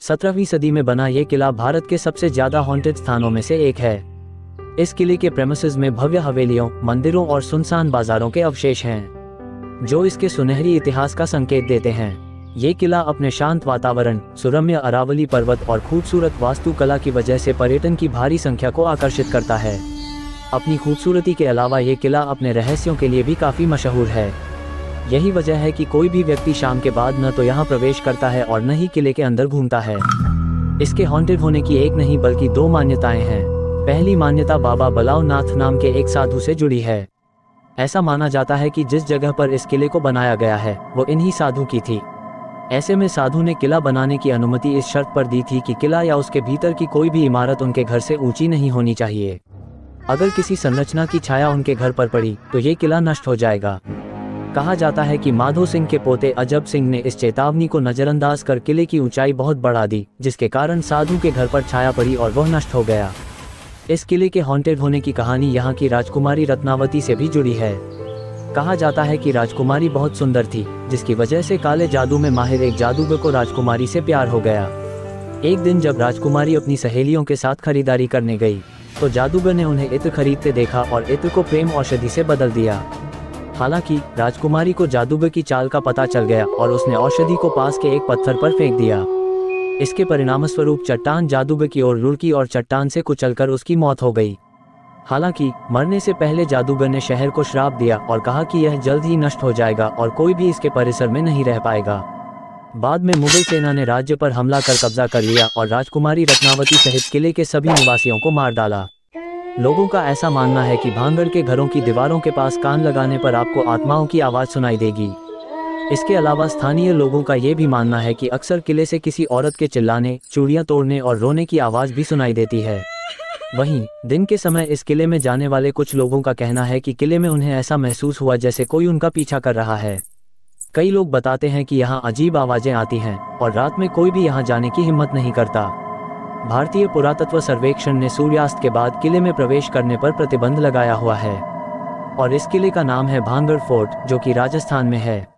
17वीं सदी में बना ये किला भारत के सबसे ज्यादा हॉन्टेड स्थानों में से एक है। इस किले के प्रेमिसेस में भव्य हवेलियों, मंदिरों और सुनसान बाजारों के अवशेष हैं, जो इसके सुनहरी इतिहास का संकेत देते हैं। ये किला अपने शांत वातावरण, सुरम्य अरावली पर्वत और खूबसूरत वास्तुकला की वजह से पर्यटन की भारी संख्या को आकर्षित करता है। अपनी खूबसूरती के अलावा ये किला अपने रहस्यों के लिए भी काफी मशहूर है। यही वजह है कि कोई भी व्यक्ति शाम के बाद न तो यहाँ प्रवेश करता है और न ही किले के अंदर घूमता है। इसके हॉन्टेड होने की एक नहीं बल्कि दो मान्यताएं हैं। पहली मान्यता बाबा बलाव नाथ नाम के एक साधु से जुड़ी है। ऐसा माना जाता है कि जिस जगह पर इस किले को बनाया गया है वो इन्हीं साधु की थी। ऐसे में साधु ने किला बनाने की अनुमति इस शर्त पर दी थी कि किला या उसके भीतर की कोई भी इमारत उनके घर से ऊंची नहीं होनी चाहिए। अगर किसी संरचना की छाया उनके घर पर पड़ी तो ये किला नष्ट हो जाएगा। कहा जाता है कि माधो सिंह के पोते अजब सिंह ने इस चेतावनी को नजरअंदाज कर किले की ऊंचाई बहुत बढ़ा दी, जिसके कारण साधु के घर पर छाया पड़ी और वह नष्ट हो गया। इस किले के हॉन्टेड होने की कहानी यहाँ की राजकुमारी रत्नावती से भी जुड़ी है। कहा जाता है कि राजकुमारी बहुत सुंदर थी, जिसकी वजह से काले जादू में माहिर एक जादूगर को राजकुमारी से प्यार हो गया। एक दिन जब राजकुमारी अपनी सहेलियों के साथ खरीदारी करने गई तो जादूगर ने उन्हें इत्र खरीदते देखा और इत्र को प्रेम औषधि से बदल दिया। हालांकि राजकुमारी को जादूगर की चाल का पता चल गया और उसने औषधि को पास के एक पत्थर पर फेंक दिया। इसके परिणामस्वरूप चट्टान जादूगर की ओर लुढ़की और चट्टान से कुचलकर उसकी मौत हो गई। हालांकि मरने से पहले जादूगर ने शहर को श्राप दिया और कहा कि यह जल्द ही नष्ट हो जाएगा और कोई भी इसके परिसर में नहीं रह पाएगा। बाद में मुगल सेना ने राज्य पर हमला कर कब्जा कर लिया और राजकुमारी रत्नावती सहित किले के सभी निवासियों को मार डाला। लोगों का ऐसा मानना है कि भांगड़ के घरों की दीवारों के पास कान लगाने पर आपको आत्माओं की आवाज़ सुनाई देगी। इसके अलावा स्थानीय लोगों का ये भी मानना है कि अक्सर किले से किसी औरत के चिल्लाने, चूड़ियां तोड़ने और रोने की आवाज़ भी सुनाई देती है। वहीं दिन के समय इस किले में जाने वाले कुछ लोगों का कहना है कि किले में उन्हें ऐसा महसूस हुआ जैसे कोई उनका पीछा कर रहा है। कई लोग बताते हैं कि यहाँ अजीब आवाज़ें आती हैं और रात में कोई भी यहाँ जाने की हिम्मत नहीं करता। भारतीय पुरातत्व सर्वेक्षण ने सूर्यास्त के बाद किले में प्रवेश करने पर प्रतिबंध लगाया हुआ है और इस किले का नाम है भांगड़ फोर्ट, जो कि राजस्थान में है।